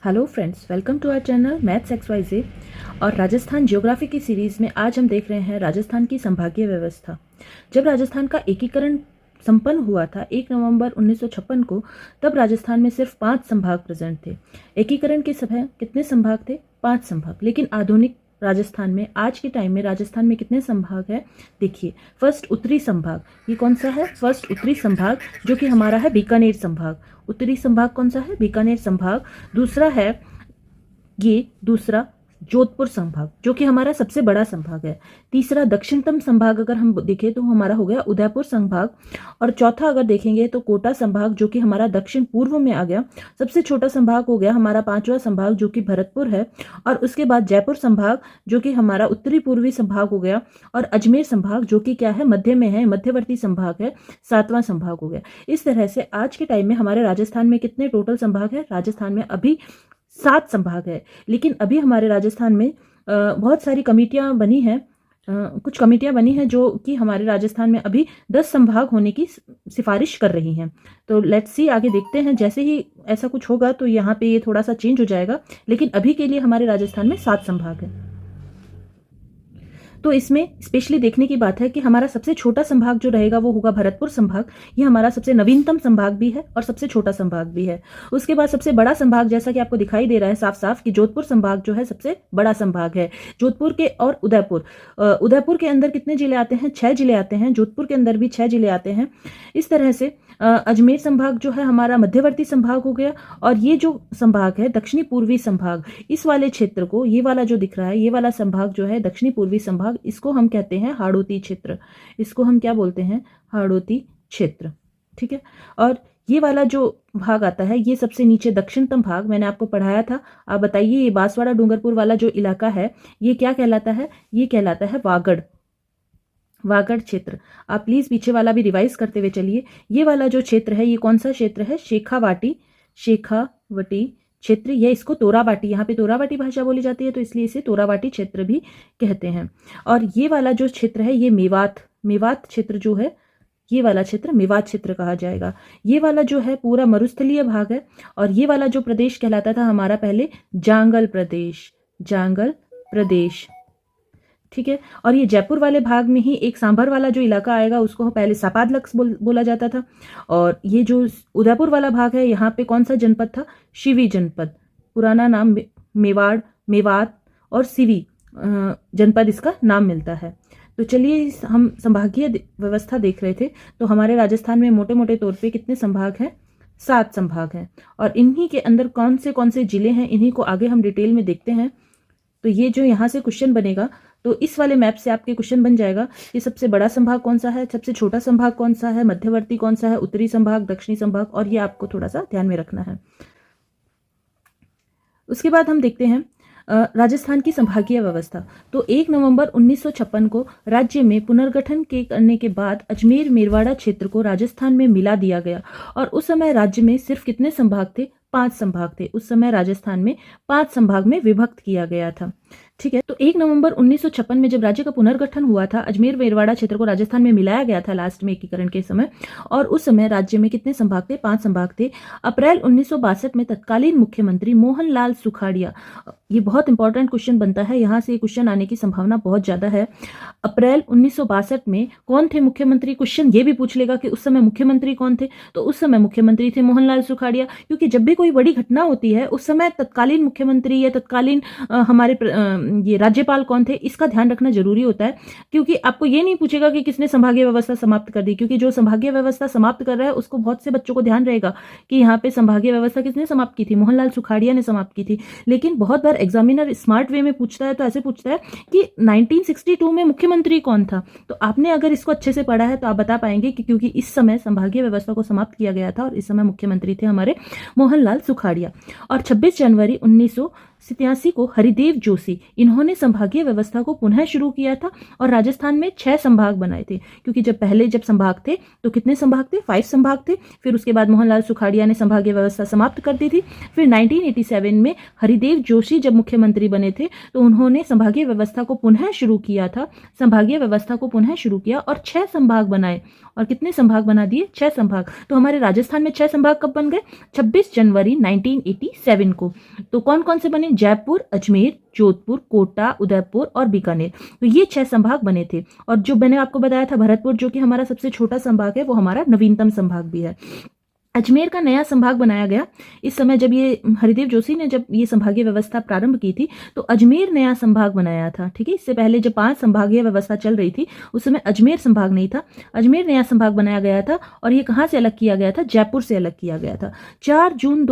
Hello friends, welcome to our channel maths XYZ। और Rajasthan geography की series में आज हम देख रहे हैं राजस्थान की संभागीय व्यवस्था। जब राजस्थान का एकीकरण संपन्न हुआ था 1 नवंबर 1956 को, तब राजस्थान में सिर्फ 5 संभाग प्रेजेंट थे। एकीकरण के समय कितने संभाग थे? 5 संभाग। लेकिन आधुनिक राजस्थान में, आज के टाइम में राजस्थान में कितने संभाग है? देखिए, फर्स्ट उत्तरी संभाग, ये कौन सा है? फर्स्ट उत्तरी संभाग, जो कि हमारा है बीकानेर संभाग। उत्तरी संभाग कौन सा है? बीकानेर संभाग। दूसरा है ये दूसरा जोधपुर संभाग, जो कि हमारा सबसे बड़ा संभाग है। तीसरा दक्षिणतम संभाग अगर हम देखें तो हमारा हो गया उदयपुर संभाग। और चौथा अगर देखेंगे तो कोटा संभाग, जो कि हमारा दक्षिण पूर्व में आ गया। सबसे छोटा संभाग हो गया हमारा पांचवा संभाग, जो कि भरतपुर है। और उसके बाद जयपुर संभाग, जो कि हमारा उत्तरी पूर्वी संभाग हो गया। और अजमेर संभाग, जो कि क्या है? मध्य में है, मध्यवर्ती संभाग है, 7वां संभाग हो गया। इस तरह से आज के टाइम में हमारे राजस्थान में कितने टोटल संभाग है? राजस्थान में अभी 7 संभाग है। लेकिन अभी हमारे राजस्थान में बहुत सारी कमेटियां बनी हैं, कुछ कमेटियां बनी हैं जो कि हमारे राजस्थान में अभी 10 संभाग होने की सिफारिश कर रही हैं। तो लेट्स सी, आगे देखते हैं। जैसे ही ऐसा कुछ होगा तो यहाँ पे ये थोड़ा सा चेंज हो जाएगा। लेकिन अभी के लिए हमारे राजस्थान में 7 संभाग है। तो इसमें स्पेशली देखने की बात है कि हमारा सबसे छोटा संभाग जो रहेगा वो होगा भरतपुर संभाग। ये हमारा सबसे नवीनतम संभाग भी है और सबसे छोटा संभाग भी है। उसके बाद सबसे बड़ा संभाग, जैसा कि आपको दिखाई दे रहा है साफ साफ, कि जोधपुर संभाग जो है सबसे बड़ा संभाग है। जोधपुर के और उदयपुर के अंदर कितने जिले आते हैं? 6 जिले आते हैं। जोधपुर के अंदर भी 6 जिले आते हैं। इस तरह से अजमेर संभाग जो है हमारा मध्यवर्ती संभाग हो गया। और ये जो संभाग है दक्षिणी पूर्वी संभाग, इस वाले क्षेत्र को, ये वाला जो दिख रहा है, ये वाला संभाग जो है दक्षिणी पूर्वी संभाग, इसको हम कहते हैं हाड़ौती क्षेत्र। इसको हम क्या बोलते हैं? हाड़ौती क्षेत्र। ठीक है। और ये वाला जो भाग आता है, ये सबसे नीचे दक्षिणतम भाग, मैंने आपको पढ़ाया था। आप बताइए, ये बांसवाड़ा डूंगरपुर वाला जो इलाका है, ये क्या कहलाता है? ये कहलाता है वागड़ क्षेत्र। आप प्लीज पीछे वाला भी रिवाइज करते हुए चलिए। ये वाला जो क्षेत्र है, ये कौन सा क्षेत्र है? शेखावाटी क्षेत्र। यह इसको तोरावाटी, यहाँ पे तोरावाटी भाषा बोली जाती है, तो इसलिए इसे तोरावाटी क्षेत्र भी कहते हैं। और ये वाला जो क्षेत्र है, ये मेवात क्षेत्र जो है, ये वाला क्षेत्र मेवात क्षेत्र कहा जाएगा। ये वाला जो है पूरा मरुस्थलीय भाग है। और ये वाला जो प्रदेश कहलाता था हमारा पहले जांगल प्रदेश। ठीक है। और ये जयपुर वाले भाग में ही एक सांभर वाला जो इलाका आएगा, उसको पहले सपादलक्स बोला जाता था। और ये जो उदयपुर वाला भाग है, यहाँ पे कौन सा जनपद था? शिवी जनपद। पुराना नाम मेवात और सिवी जनपद इसका नाम मिलता है। तो चलिए, हम संभागीय व्यवस्था देख रहे थे। तो हमारे राजस्थान में मोटे मोटे तौर पे कितने संभाग हैं? 7 संभाग हैं। और इन्हीं के अंदर कौन से जिले हैं, इन्हीं को आगे हम डिटेल में देखते हैं। तो ये जो यहाँ से क्वेश्चन बनेगा, तो इस वाले मैप से आपके क्वेश्चन बन जाएगा कि सबसे बड़ा संभाग कौन सा है, सबसे छोटा संभाग कौन सा है, मध्यवर्ती कौन सा है, उत्तरी संभाग, दक्षिणी संभाग, और ये आपको थोड़ा सा ध्यान में रखना है। उसके बाद हम देखते हैं राजस्थान की संभागीय व्यवस्था। तो 1 नवंबर 1956 को राज्य में पुनर्गठन करने के बाद अजमेर मेरवाड़ा क्षेत्र को राजस्थान में मिला दिया गया। और उस समय राज्य में सिर्फ कितने संभाग थे? 5 संभाग थे। उस समय राजस्थान में 5 संभाग में विभक्त किया गया था। ठीक है। तो 1 नवंबर 1956 में जब राज्य का पुनर्गठन हुआ था, अजमेर मेरवाड़ा क्षेत्र को राजस्थान में मिलाया गया था लास्ट में एकीकरण के समय। और उस समय राज्य में कितने संभाग थे? 5 संभाग थे। अप्रैल 1962 में तत्कालीन मुख्यमंत्री मोहनलाल सुखाड़िया, ये बहुत इंपॉर्टेंट क्वेश्चन बनता है, यहाँ से क्वेश्चन आने की संभावना बहुत ज्यादा है। अप्रैल 1962 में कौन थे मुख्यमंत्री? क्वेश्चन ये भी पूछ लेगा कि उस समय मुख्यमंत्री कौन थे। तो उस समय मुख्यमंत्री थे मोहनलाल सुखाड़िया, क्योंकि जब भी कोई बड़ी घटना होती है उस समय तत्कालीन मुख्यमंत्री या तत्कालीन हमारे ये राज्यपाल कौन थे, इसका ध्यान रखना जरूरी होता है। क्योंकि आपको ये नहीं पूछेगा कि किसने संभागीय व्यवस्था समाप्त कर दी, क्योंकि जो संभागीय व्यवस्था समाप्त कर रहा है उसको बहुत से बच्चों को ध्यान रहेगा कि यहाँ पे संभागीय व्यवस्था किसने समाप्त की थी? मोहनलाल सुखाड़िया ने समाप्त की थी। लेकिन बहुत बार एग्जामिनर स्मार्ट वे में पूछता है, तो ऐसे पूछता है कि 1962 में मुख्यमंत्री कौन था। तो आपने अगर इसको अच्छे से पढ़ा है तो आप बता पाएंगे कि क्योंकि इस समय संभागीय व्यवस्था को समाप्त किया गया था और इस समय मुख्यमंत्री थे हमारे मोहनलाल सुखाड़िया। और 26 जनवरी 1987 को हरिदेव जोशी, इन्होंने संभागीय व्यवस्था को पुनः शुरू किया था। और राजस्थान में 6 संभाग बनाए थे, क्योंकि जब संभाग थे तो कितने संभाग थे? 5 संभाग थे। फिर उसके बाद मोहनलाल सुखाड़िया ने संभागीय व्यवस्था समाप्त कर दी थी। फिर 1987 में हरिदेव जोशी जब मुख्यमंत्री बने थे तो उन्होंने संभागीय व्यवस्था को पुनः शुरू किया था, संभागीय व्यवस्था को पुनः शुरू किया और 6 संभाग बनाए। और कितने संभाग बना दिए, 6 संभाग। तो हमारे राजस्थान में 6 संभाग कब बन गए, 26 जनवरी 1987 को। तो कौन कौन से बने, जयपुर, अजमेर, जोधपुर, कोटा, उदयपुर और बीकानेर। तो ये 6 संभाग बने थे। और जो मैंने आपको बताया था भरतपुर, जो कि हमारा सबसे छोटा संभाग है, वो हमारा नवीनतम संभाग भी है। अजमेर का नया संभाग बनाया गया इस समय, जब ये हरिदेव जोशी ने जब ये संभागीय व्यवस्था प्रारंभ की थी, तो अजमेर नया संभाग बनाया था। ठीक है, इससे पहले जब 5 संभागीय व्यवस्था चल रही थी उस समय अजमेर संभाग नहीं था, अजमेर नया संभाग बनाया गया था। और ये कहाँ से अलग किया गया था, जयपुर से अलग किया गया था। 4 जून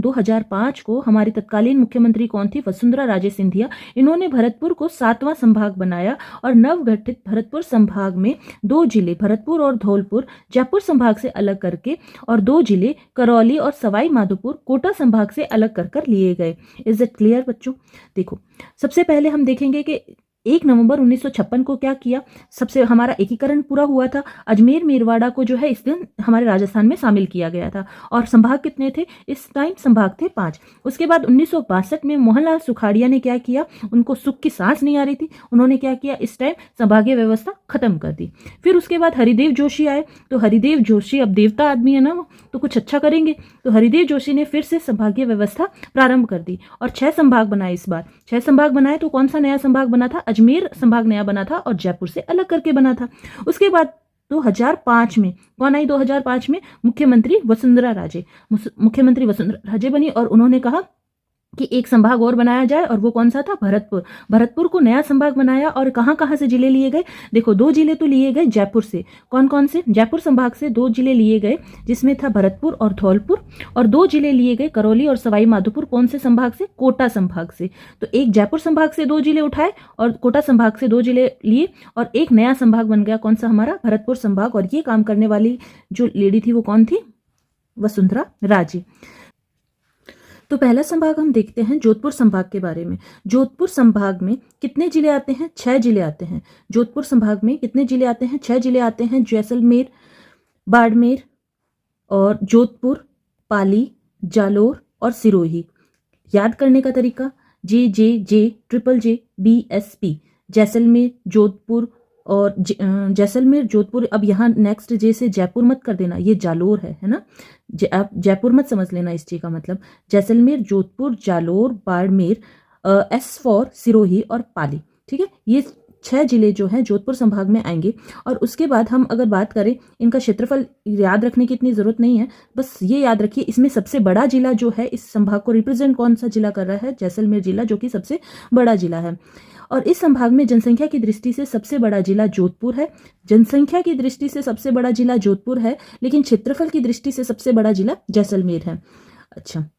2005 को हमारी तत्कालीन मुख्यमंत्री कौन थी, वसुंधरा राजे सिंधिया। इन्होंने भरतपुर को 7वां संभाग बनाया और नवगठित भरतपुर संभाग में 2 जिले भरतपुर और धौलपुर जयपुर संभाग से अलग करके, और 2 जिले करौली और सवाई माधोपुर कोटा संभाग से अलग कर लिए गए। इज इट क्लियर बच्चों? देखो, सबसे पहले हम देखेंगे कि 1 नवंबर 1956 को क्या किया, सबसे हमारा एकीकरण पूरा हुआ था। अजमेर मेरवाड़ा को जो है इस दिन हमारे राजस्थान में शामिल किया गया था। और संभाग कितने थे इस टाइम, संभाग थे 5। उसके बाद 1962 में मोहनलाल सुखाड़िया ने क्या किया, उनको सुख की सांस नहीं आ रही थी, उन्होंने क्या किया, इस टाइम संभागीय व्यवस्था खत्म कर दी। फिर उसके बाद हरिदेव जोशी आए। तो हरिदेव जोशी अब देवता आदमी है ना, तो कुछ अच्छा करेंगे, तो हरिदेव जोशी ने फिर से संभागीय व्यवस्था प्रारंभ कर दी और 6 संभाग बनाए। इस बार 6 संभाग बनाए। तो कौन सा नया संभाग बना था, अजमेर संभाग नया बना था और जयपुर से अलग करके बना था। उसके बाद 2005 में कौन आई, 2005 में मुख्यमंत्री वसुंधरा राजे बनी और उन्होंने कहा कि एक संभाग और बनाया जाए, और वो कौन सा था, भरतपुर को नया संभाग बनाया। और कहाँ कहाँ से जिले लिए गए, देखो 2 जिले तो लिए गए जयपुर से। कौन कौन से, जयपुर संभाग से 2 जिले लिए गए, जिसमें था भरतपुर और धौलपुर। और 2 जिले लिए गए करौली और सवाई माधोपुर, कौन से संभाग से, कोटा संभाग से। तो एक जयपुर संभाग से 2 जिले उठाए और कोटा संभाग से 2 जिले लिए, और एक नया संभाग बन गया, कौन सा, हमारा भरतपुर संभाग। और ये काम करने वाली जो लेडी थी वो कौन थी, वसुंधरा राजे। तो पहला संभाग हम देखते हैं जोधपुर संभाग के बारे में। जोधपुर संभाग में कितने जिले आते हैं, 6 जिले आते हैं। जोधपुर संभाग में कितने जिले आते हैं, 6 जिले आते हैं, जैसलमेर, बाड़मेर और जोधपुर, पाली, जालोर और सिरोही। याद करने का तरीका, JJJ BSP, जैसलमेर, जोधपुर और जैसलमेर, जोधपुर। अब यहाँ नेक्स्ट जे से जयपुर मत कर देना, ये जालोर है ना, आप जयपुर मत समझ लेना इस चीज का मतलब। जैसलमेर, जोधपुर, जालोर, बाड़मेर, S फॉर सिरोही और पाली। ठीक है, ये 6 जिले जो हैं जोधपुर संभाग में आएंगे। और उसके बाद हम अगर बात करें, इनका क्षेत्रफल याद रखने की इतनी जरूरत नहीं है, बस ये याद रखिए इसमें सबसे बड़ा जिला जो है इस संभाग को रिप्रेजेंट कौन सा जिला कर रहा है, जैसलमेर जिला, जो कि सबसे बड़ा जिला है। और इस संभाग में जनसंख्या की दृष्टि से सबसे बड़ा जिला जोधपुर है। जनसंख्या की दृष्टि से सबसे बड़ा जिला जोधपुर है, लेकिन क्षेत्रफल की दृष्टि से सबसे बड़ा जिला जैसलमेर है। अच्छा,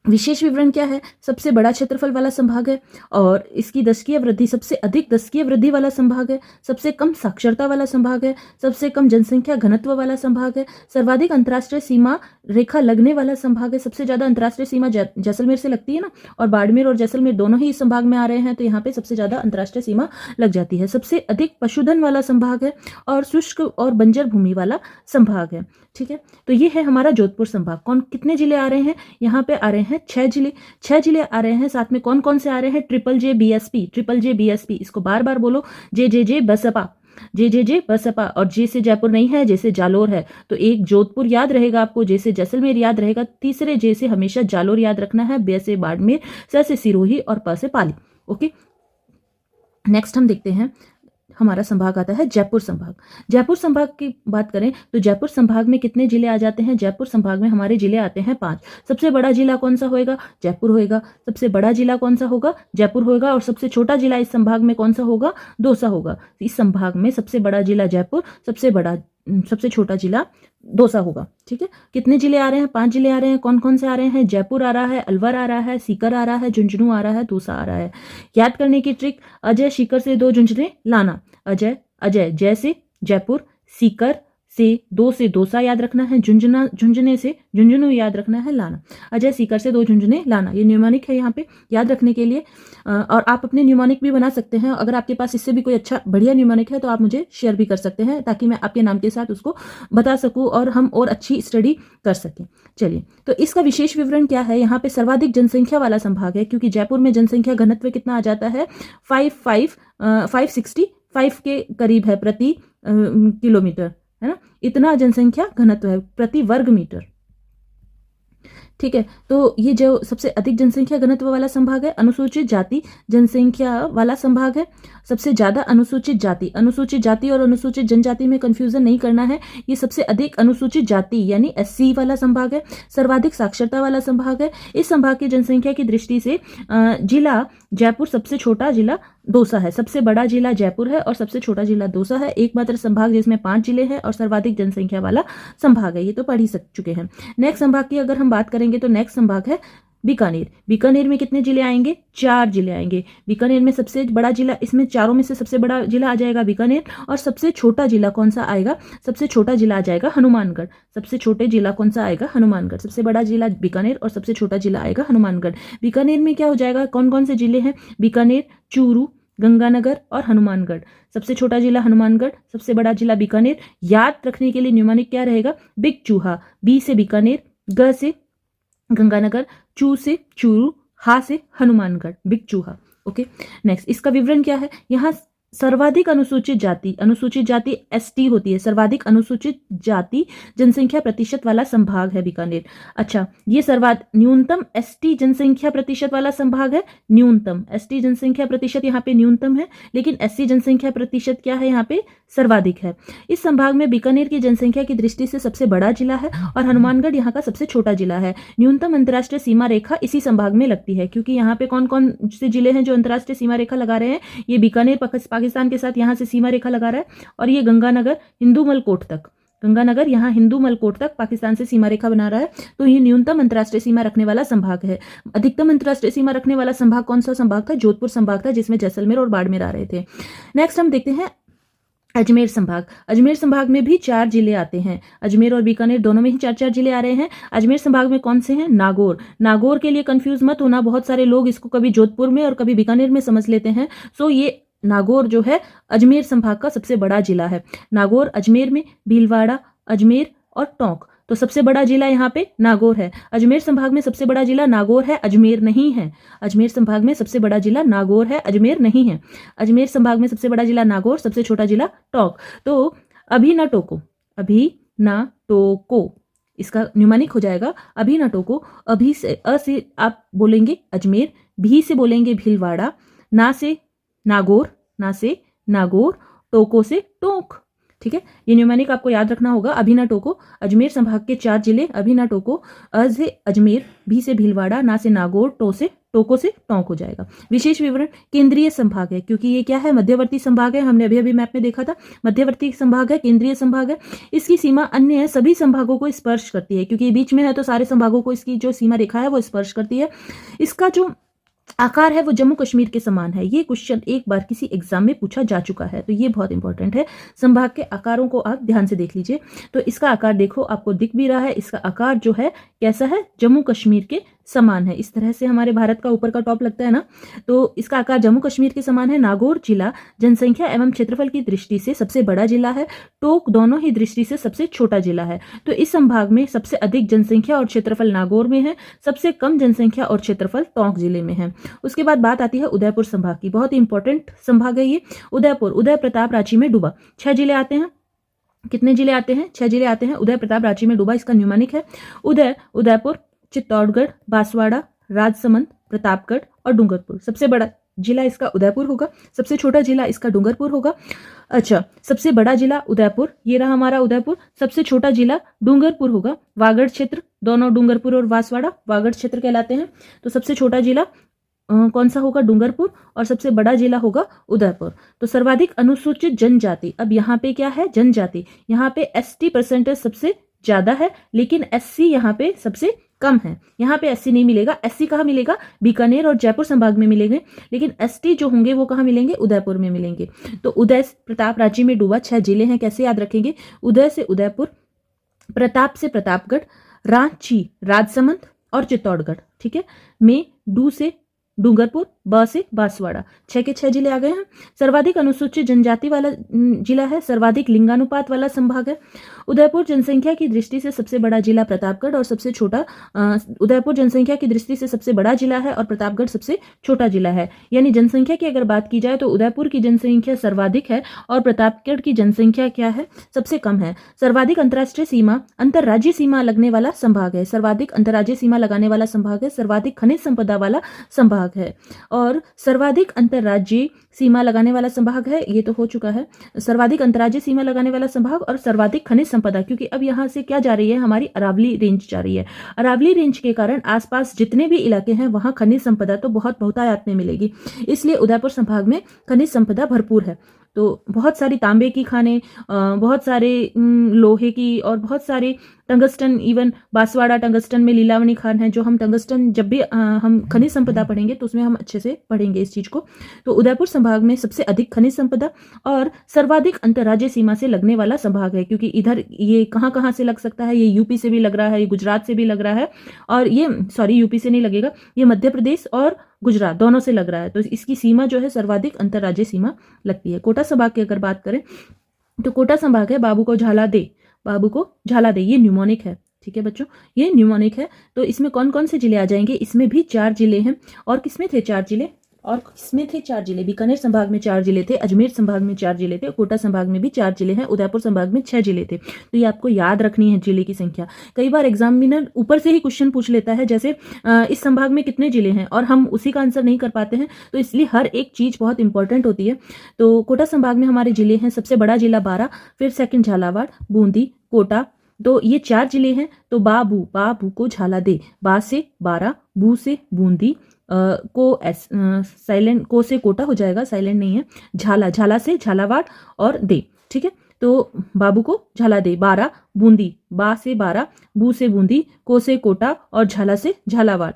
विशेष विवरण क्या है, सबसे बड़ा क्षेत्रफल वाला संभाग है और इसकी दशकीय वृद्धि, सबसे अधिक दशकीय वृद्धि वाला संभाग है, सबसे कम साक्षरता वाला संभाग है, सबसे कम जनसंख्या घनत्व वाला संभाग है, सर्वाधिक अंतर्राष्ट्रीय सीमा रेखा लगने वाला संभाग है। सबसे ज्यादा अंतर्राष्ट्रीय सीमा जैसलमेर से लगती है ना, और बाड़मेर और जैसलमेर दोनों ही इस संभाग में आ रहे हैं, तो यहाँ पे सबसे ज्यादा अंतर्राष्ट्रीय सीमा लग जाती है। सबसे अधिक पशुधन वाला संभाग है और शुष्क और बंजर भूमि वाला संभाग है। ठीक है, तो ये है हमारा जोधपुर संभाग। कितने जिले आ रहे हैं, यहाँ पे आ रहे हैं 6 जिले आ रहे हैं। साथ में कौन कौन से आ रहे हैं, JJJ BSP, इसको बार बार बोलो, JJJ बसपा। और जे से जयपुर नहीं है, जे से जालोर है, तो एक जोधपुर याद रहेगा आपको, जे से जैसलमेर याद रहेगा, तीसरे जे से हमेशा जालोर याद रखना है, बे से बाड़मेर, स से सिरोही और प से पाली। ओके, नेक्स्ट हम देखते हैं हमारा संभाग आता है जयपुर संभाग। जयपुर संभाग की बात करें तो जयपुर संभाग में कितने जिले आ जाते हैं, जयपुर संभाग में हमारे जिले आते हैं 5। सबसे बड़ा जिला कौन सा होएगा, जयपुर होएगा। सबसे बड़ा जिला कौन सा होगा, जयपुर होएगा। और सबसे छोटा जिला इस संभाग में कौन सा होगा, दौसा होगा। इस संभाग में सबसे बड़ा जिला जयपुर, सबसे छोटा जिला दौसा होगा। ठीक है, कितने जिले आ रहे हैं, 5 जिले आ रहे हैं। कौन कौन से आ रहे हैं, जयपुर आ रहा है, अलवर आ रहा है, सीकर आ रहा है, झुंझुनू आ रहा है, दौसा आ रहा है। याद करने की ट्रिक, अजय सीकर से 2 झुंझुने लाना, अजय जय से जयपुर, सीकर से 2 से दौसा याद रखना है, झुंझुने से झुंझुनू याद रखना है, लाना। अजय सीकर से 2 झुंझुने लाना, ये न्यूमोनिक है यहाँ पे याद रखने के लिए। और आप अपने न्यूमोनिक भी बना सकते हैं। अगर आपके पास इससे भी कोई अच्छा बढ़िया न्यूमोनिक है तो आप मुझे शेयर भी कर सकते हैं, ताकि मैं आपके नाम के साथ उसको बता सकूं और हम और अच्छी स्टडी कर सकें। चलिए, तो इसका विशेष विवरण क्या है, यहाँ पे सर्वाधिक जनसंख्या वाला संभाग है, क्योंकि जयपुर में जनसंख्या घनत्व कितना आ जाता है, 565 के करीब है प्रति किलोमीटर, है ना, इतना जनसंख्या घनत्व है प्रति वर्ग मीटर। ठीक है, तो ये जो सबसे अधिक जनसंख्या घनत्व वाला संभाग है अनुसूचित जाति जनसंख्या वाला संभाग है। सबसे ज्यादा अनुसूचित जाति और अनुसूचित जनजाति में कंफ्यूजन नहीं करना है। ये सबसे अधिक अनुसूचित जाति यानी एससी वाला संभाग है। सर्वाधिक साक्षरता वाला संभाग है। इस संभाग की जनसंख्या की दृष्टि से जिला जयपुर सबसे छोटा जिला दौसा है। सबसे बड़ा जिला जयपुर है और सबसे छोटा जिला दौसा है। एकमात्र संभाग जिसमें 5 जिले हैं और सर्वाधिक जनसंख्या वाला संभाग है। ये तो पढ़ ही चुके हैं। नेक्स्ट संभाग की अगर हम बात करेंगे तो नेक्स्ट संभाग है बीकानेर। बीकानेर में कितने जिले आएंगे? 4 जिले आएंगे। बीकानेर में सबसे बड़ा जिला, इसमें चारों में से सबसे बड़ा जिला आ जाएगा बीकानेर। और सबसे छोटा जिला कौन सा आएगा? सबसे छोटा जिला आ जाएगा हनुमानगढ़। सबसे छोटे जिला कौन सा आएगा? हनुमानगढ़। सबसे बड़ा जिला बीकानेर और सबसे छोटा जिला आएगा हनुमानगढ़। बीकानेर में क्या हो जाएगा? कौन कौन से जिले हैं? बीकानेर, चूरू, गंगानगर और हनुमानगढ़। सबसे छोटा जिला हनुमानगढ़, सबसे बड़ा जिला बीकानेर। याद रखने के लिए न्यूमोनिक क्या रहेगा? बिग चूहा। बी से बीकानेर, ग से गंगानगर, चू से चूरू, हा से हनुमानगढ़, बिग चूहा। ओके, नेक्स्ट इसका विवरण क्या है? यहाँ सर्वाधिक अनुसूचित जाति एसटी होती है। सर्वाधिक अनुसूचित जाति जनसंख्या प्रतिशत वाला संभाग है बीकानेर। अच्छा, ये न्यूनतम एसटी जनसंख्या प्रतिशत वाला संभाग है। न्यूनतम एसटी जनसंख्या प्रतिशत यहाँ पे न्यूनतम है, लेकिन एससी जनसंख्या प्रतिशत क्या है? यहाँ पे सर्वाधिक है। इस संभाग में बीकानेर की जनसंख्या की दृष्टि से सबसे बड़ा जिला है और हनुमानगढ़ यहाँ का सबसे छोटा जिला है। न्यूनतम अंतर्राष्ट्रीय सीमा रेखा इसी संभाग में लगती है, क्योंकि यहाँ पे कौन कौन से जिले हैं जो अंतर्राष्ट्रीय सीमा रेखा लगा रहे हैं? ये बीकानेर पाकिस्तान के साथ यहाँ से सीमा रेखा लगा रहा है, और ये गंगानगर हिंदूमल कोट तक, गंगानगर यहाँ हिंदूमल कोट तक पाकिस्तान से सीमा रेखा बना रहा है। तो ये न्यूनतम अंतर्राष्ट्रीय सीमा रखने वाला संभाग है। अधिकतम अंतर्राष्ट्रीय सीमा रखने वाला संभाग कौन सा संभाग था? जोधपुर संभाग था, जिसमें जैसलमेर और बाड़मेर आ रहे थे। नेक्स्ट हम देखते हैं अजमेर संभाग। अजमेर संभाग में भी 4 जिले आते हैं। अजमेर और बीकानेर दोनों में ही 4-4 जिले आ रहे हैं। अजमेर संभाग में कौन से हैं? नागौर। नागौर के लिए कंफ्यूज मत होना, बहुत सारे लोग इसको कभी जोधपुर में और कभी बीकानेर में समझ लेते हैं। सो ये नागौर जो है अजमेर संभाग का सबसे बड़ा जिला है। नागौर अजमेर में भीलवाड़ा, अजमेर और टोंक, तो सबसे बड़ा जिला यहाँ पे नागौर है। अजमेर संभाग में सबसे बड़ा जिला नागौर है, अजमेर नहीं है। अजमेर संभाग में सबसे बड़ा जिला नागौर है, अजमेर नहीं है। अजमेर संभाग में सबसे बड़ा जिला नागौर, सबसे छोटा जिला टोंक। तो अभी ना टोको, इसका न्यूमोनिक हो जाएगा अभी ना टोको। अभी से अ से आप बोलेंगे अजमेर, भी से बोलेंगे भीलवाड़ा, ना से नागौर, टोको से टोंक। ठीक है, ये न्यूमोनिक आपको याद रखना होगा। अभी ना टोको, अजमेर संभाग के 4 जिले अभी ना टोको, अ से अजमेर, भी से भीलवाड़ा, ना से नागौर, टोको से टोंक हो जाएगा। विशेष विवरण केंद्रीय संभाग है, क्योंकि ये क्या है? मध्यवर्ती संभाग है। हमने अभी मैप में देखा था, मध्यवर्ती संभाग है, केंद्रीय संभाग है। इसकी सीमा अन्य सभी संभागों को स्पर्श करती है, क्योंकि ये बीच में है तो सारे संभागों को इसकी जो सीमा रेखा है वो स्पर्श करती है। इसका जो आकार है वो जम्मू कश्मीर के समान है। ये क्वेश्चन एक बार किसी एग्जाम में पूछा जा चुका है, तो ये बहुत इंपॉर्टेंट है। संभाग के आकारों को आप ध्यान से देख लीजिए। तो इसका आकार देखो, आपको दिख भी रहा है। इसका आकार जो है कैसा है? जम्मू कश्मीर के समान है। इस तरह से हमारे भारत का ऊपर का टॉप लगता है ना, तो इसका आकार जम्मू कश्मीर के समान है। नागौर जिला जनसंख्या एवं क्षेत्रफल की दृष्टि से सबसे बड़ा जिला है। टोंक दोनों ही दृष्टि से सबसे छोटा जिला है। तो इस संभाग में सबसे अधिक जनसंख्या और क्षेत्रफल नागौर में है, सबसे कम जनसंख्या और क्षेत्रफल टोंक जिले में है। उसके बाद बात आती है उदयपुर संभाग की। बहुत ही इंपॉर्टेंट संभाग है ये। उदय प्रताप रांची में डूबा। 6 जिले आते हैं। कितने जिले आते हैं? 6 जिले आते हैं। उदय प्रताप रांची में डूबा, इसका न्यूमोनिक है उदयपुर, चित्तौड़गढ़, बांसवाड़ा, राजसमंद, प्रतापगढ़ और डूंगरपुर। सबसे बड़ा जिला इसका उदयपुर होगा, सबसे छोटा जिला इसका डूंगरपुर होगा। अच्छा, सबसे बड़ा जिला उदयपुर, ये रहा हमारा उदयपुर। सबसे छोटा जिला डूंगरपुर होगा। वागड़ क्षेत्र, दोनों डूंगरपुर और बांसवाड़ा वागड़ क्षेत्र कहलाते हैं। तो सबसे छोटा जिला कौन सा होगा? डूंगरपुर। और सबसे बड़ा जिला होगा उदयपुर। तो सर्वाधिक अनुसूचित जनजाति, अब यहाँ पे क्या है? जनजाति। यहाँ पे एसटी परसेंटेज सबसे ज्यादा है, लेकिन एससी यहाँ पे सबसे कम है। यहाँ पे एससी नहीं मिलेगा। एससी कहाँ मिलेगा? बीकानेर और जयपुर संभाग में मिलेंगे, लेकिन एसटी जो होंगे वो कहाँ मिलेंगे? उदयपुर में मिलेंगे। तो उदय प्रताप रांची में डूबा, 6 जिले हैं, कैसे याद रखेंगे? उदय से उदयपुर, प्रताप से प्रतापगढ़, रांची, राजसमंद और चित्तौड़गढ़। ठीक है, में डू से डूंगरपुर, ब से बांसवाड़ा। 6 के 6 जिले आ गए हैं। सर्वाधिक अनुसूचित जनजाति वाला जिला है, सर्वाधिक लिंगानुपात वाला संभाग है। उदयपुर जनसंख्या की दृष्टि से सबसे बड़ा जिला प्रतापगढ़ और सबसे छोटा उदयपुर जनसंख्या की दृष्टि से सबसे बड़ा जिला है और प्रतापगढ़ सबसे छोटा जिला है। यानी जनसंख्या की अगर बात की जाए तो उदयपुर की जनसंख्या सर्वाधिक है और प्रतापगढ़ की जनसंख्या क्या है, सबसे कम है। सर्वाधिक अंतर्राष्ट्रीय सीमा अंतर्राज्यीय सीमा लगने वाला संभाग है, सर्वाधिक अंतर्राज्यीय सीमा लगाने वाला संभाग है, सर्वाधिक खनिज संपदा वाला संभाग है। और सर्वाधिक अंतर्राज्यीय सीमा लगाने वाला संभाग है, ये तो हो चुका है, सर्वाधिक अंतर्राज्यीय सीमा लगाने वाला संभाग और सर्वाधिक खनिज संपदा, क्योंकि अब यहाँ से क्या जा रही है, हमारी अरावली रेंज जा रही है। अरावली रेंज के कारण आसपास जितने भी इलाके हैं वहाँ खनिज संपदा तो बहुत बहुतायत में मिलेगी, इसलिए उदयपुर संभाग में खनिज संपदा भरपूर है। तो बहुत सारी तांबे की खानें, बहुत सारे लोहे की और बहुत सारे टंगस्टन, इवन बांसवाड़ा टंगस्टन में लीलावणी खान है, जो हम टंगस्टन जब भी हम खनिज संपदा पढ़ेंगे तो उसमें हम अच्छे से पढ़ेंगे इस चीज़ को। तो उदयपुर संभाग में सबसे अधिक खनिज संपदा और सर्वाधिक अंतर्राज्यीय सीमा से लगने वाला संभाग है, क्योंकि इधर ये कहाँ कहाँ से लग सकता है, ये यूपी से भी लग रहा है, ये गुजरात से भी लग रहा है, और ये यूपी से नहीं लगेगा, ये मध्य प्रदेश और गुजरात दोनों से लग रहा है। तो इसकी सीमा जो है सर्वाधिक अंतर्राज्यीय सीमा लगती है। कोटा संभाग की अगर बात करें तो कोटा संभाग है बाबू को झाला दे, बाबू को झाला दे, ये न्यूमोनिक है। ठीक है बच्चों, ये न्यूमोनिक है। तो इसमें कौन कौन से जिले आ जाएंगे, इसमें भी 4 जिले हैं। और किसमें थे 4 जिले, और इसमें थे 4 जिले, बीकानेर संभाग में 4 जिले थे, अजमेर संभाग में 4 जिले थे, कोटा संभाग में भी 4 जिले हैं, उदयपुर संभाग में 6 जिले थे। तो ये आपको याद रखनी है जिले की संख्या। कई बार एग्जामिनर ऊपर से ही क्वेश्चन पूछ लेता है, जैसे इस संभाग में कितने जिले हैं, और हम उसी का आंसर नहीं कर पाते हैं, तो इसलिए हर एक चीज़ बहुत इंपॉर्टेंट होती है। तो कोटा संभाग में हमारे जिले हैं, सबसे बड़ा जिला बारा, फिर सेकंड झालावाड़, बूंदी, कोटा, तो ये 4 जिले हैं। तो बाबू को झाला दे, बा से बारा, बू से बूंदी, साइलेंट को से कोटा हो जाएगा, साइलेंट नहीं है, झाला से झालावाड़ और दे। ठीक है, तो बाबू को झाला दे, बारा, बूंदी, बा से बारा, बू से बूंदी, को से कोटा और झाला से झालावाड़।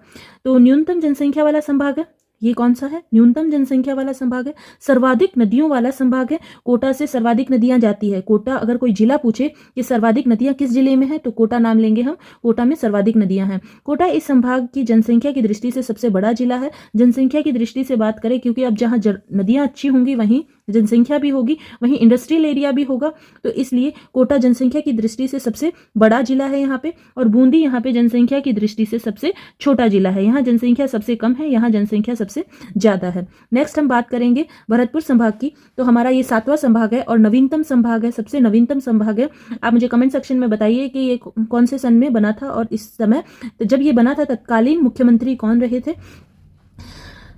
तो न्यूनतम जनसंख्या वाला संभाग है, ये कौन सा है, न्यूनतम जनसंख्या वाला संभाग है। सर्वाधिक नदियों वाला संभाग है, कोटा से सर्वाधिक नदियां जाती है। कोटा, अगर कोई जिला पूछे कि सर्वाधिक नदियां किस जिले में है, तो कोटा नाम लेंगे हम, कोटा में सर्वाधिक नदियां हैं। कोटा इस संभाग की जनसंख्या की दृष्टि से सबसे बड़ा जिला है। जनसंख्या की दृष्टि से बात करें, क्योंकि अब जहाँ नदियां अच्छी होंगी वहीं जनसंख्या भी होगी, वहीं इंडस्ट्रियल एरिया भी होगा, तो इसलिए कोटा जनसंख्या की दृष्टि से सबसे बड़ा जिला है यहाँ पे। और बूंदी यहाँ पे जनसंख्या की दृष्टि से सबसे छोटा जिला है, यहाँ जनसंख्या सबसे कम है, यहाँ जनसंख्या सबसे ज्यादा है। नेक्स्ट हम बात करेंगे भरतपुर संभाग की। तो हमारा ये 7वां संभाग है और नवीनतम संभाग है, सबसे नवीनतम संभाग है। आप मुझे कमेंट सेक्शन में बताइए कि ये कौन से सन में बना था, और इस समय तो जब ये बना था तत्कालीन मुख्यमंत्री कौन रहे थे।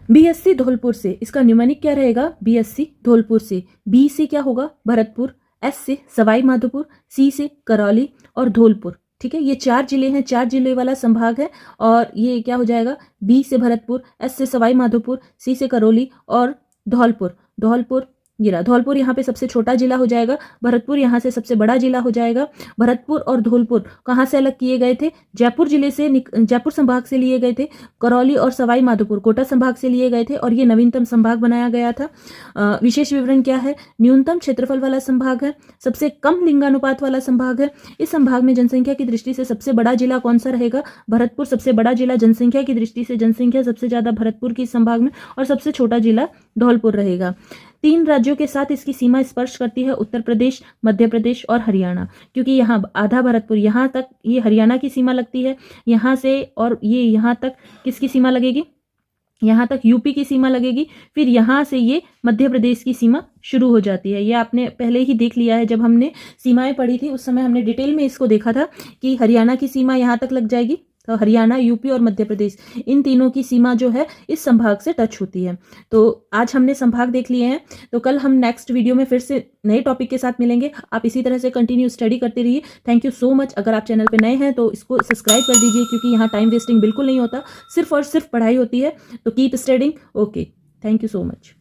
बीएससी धौलपुर से, इसका न्यूमोनिक क्या रहेगा, बीएससी धौलपुर से। बी से क्या होगा, भरतपुर, एस से सवाई माधोपुर, सी से करौली और धौलपुर। ठीक है, ये 4 जिले हैं, 4 जिले वाला संभाग है। और ये क्या हो जाएगा, बी से भरतपुर, एस से सवाई माधोपुर, सी से करौली और धौलपुर। धौलपुर यहाँ पे सबसे छोटा जिला हो जाएगा, भरतपुर यहाँ से सबसे बड़ा जिला हो जाएगा। भरतपुर और धौलपुर कहाँ से अलग किए गए थे, जयपुर जिले से, जयपुर संभाग से लिए गए थे। करौली और सवाई माधोपुर कोटा संभाग से लिए गए थे, और ये नवीनतम संभाग बनाया गया था। विशेष विवरण क्या है, न्यूनतम क्षेत्रफल वाला संभाग है, सबसे कम लिंगानुपात वाला संभाग है। इस संभाग में जनसंख्या की दृष्टि से सबसे बड़ा जिला कौन सा रहेगा, भरतपुर सबसे बड़ा जिला, जनसंख्या की दृष्टि से जनसंख्या सबसे ज्यादा भरतपुर की संभाग में, और सबसे छोटा जिला धौलपुर रहेगा। 3 राज्यों के साथ इसकी सीमा स्पर्श करती है, उत्तर प्रदेश, मध्य प्रदेश और हरियाणा, क्योंकि यहाँ आधा भरतपुर, यहाँ तक ये हरियाणा की सीमा लगती है, यहाँ से और ये यहाँ तक किसकी सीमा लगेगी, यहाँ तक यूपी की सीमा लगेगी, फिर यहाँ से ये मध्य प्रदेश की सीमा शुरू हो जाती है। ये आपने पहले ही देख लिया है, जब हमने सीमाएं पढ़ी थी उस समय हमने डिटेल में इसको देखा था कि हरियाणा की सीमा यहाँ तक लग जाएगी। तो हरियाणा, यूपी और मध्य प्रदेश, इन तीनों की सीमा जो है इस संभाग से टच होती है। तो आज हमने संभाग देख लिए हैं, तो कल हम नेक्स्ट वीडियो में फिर से नए टॉपिक के साथ मिलेंगे। आप इसी तरह से कंटिन्यू स्टडी करते रहिए। Thank you so much. अगर आप चैनल पे नए हैं तो इसको सब्सक्राइब कर दीजिए, क्योंकि यहाँ टाइम वेस्टिंग बिल्कुल नहीं होता, सिर्फ और सिर्फ पढ़ाई होती है। तो keep studying. Okay, thank you so much.